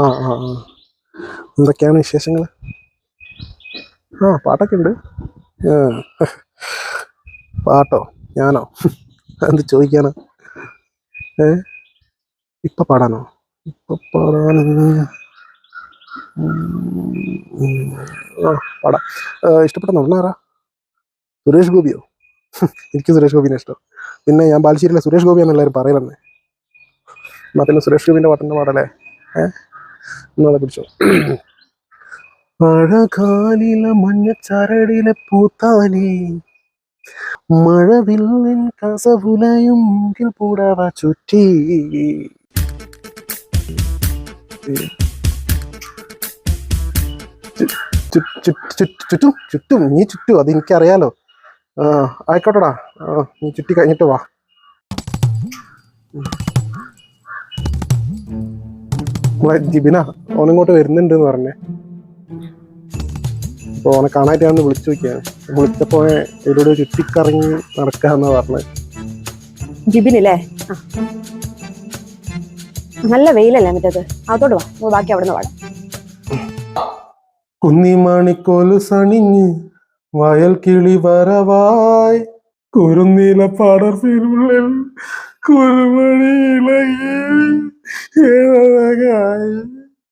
ആ ആ ആ എന്തൊക്കെയാണ് വിശേഷങ്ങൾ? ആ പാട്ടൊക്കെ ഉണ്ട്. ആ, പാട്ടോ? ഞാനോ? എന്ത് ചോദിക്കാനാ? ഏ ഇപ്പൊ പാടാനോ? ഇപ്പൊ പാടാൻ ആ പാടാം. ഇഷ്ടപ്പെട്ട നടനാരാ? സുരേഷ് ഗോപിയോ? എനിക്ക് സുരേഷ് ഗോപിനെ ഇഷ്ടം. പിന്നെ ഞാൻ ബാലുശ്ശേരിയിലെ സുരേഷ് ഗോപിയാന്ന് എല്ലാവരും പറയലെന്നെ. എന്നാ പിന്നെ സുരേഷ് ഗോപിന്റെ പാട്ടിന്റെ പാടല്ലേ? ഏഹ് എന്നാ പിടിച്ചോ. മഴകാലിലെ മഞ്ഞച്ചരടിലെ പൂത്താലേ മഴവില്ലിൻ കസവുലയും പുടവ ചുറ്റി. ചുറ്റും ചുറ്റും നീ ചുറ്റും അത് എനിക്കറിയാലോ. ആ ആയിക്കോട്ടെടാ. ആ നീ ചുറ്റി കഴിഞ്ഞിട്ട് വാ. നമ്മളെ ജിബിന ഓനിങ്ങോട്ട് വരുന്നുണ്ട് എന്ന് പറഞ്ഞേ. അപ്പോൾ ഓനെ കാണാനായിട്ട് ഞാൻ വിളിച്ചു നോക്കിയാണ്. വിളിച്ചപ്പോ ഇതിലൂടെ ചുറ്റിക്കറങ്ങി നടക്കാന്നാ പറഞ്ഞത്. ജിബിനില്ലേ? നല്ല വെയിലല്ലേ മറ്റേത്. അതോട് വാ, ബാക്കി അവിടെ നിന്ന് പാടാം. കുന്നിമണിക്കോല് സണിഞ്ഞ് വയൽ കിളി വരവായി കുറുനീല പടർപ്പിനുള്ളിൽ കുറുമണിയിലകി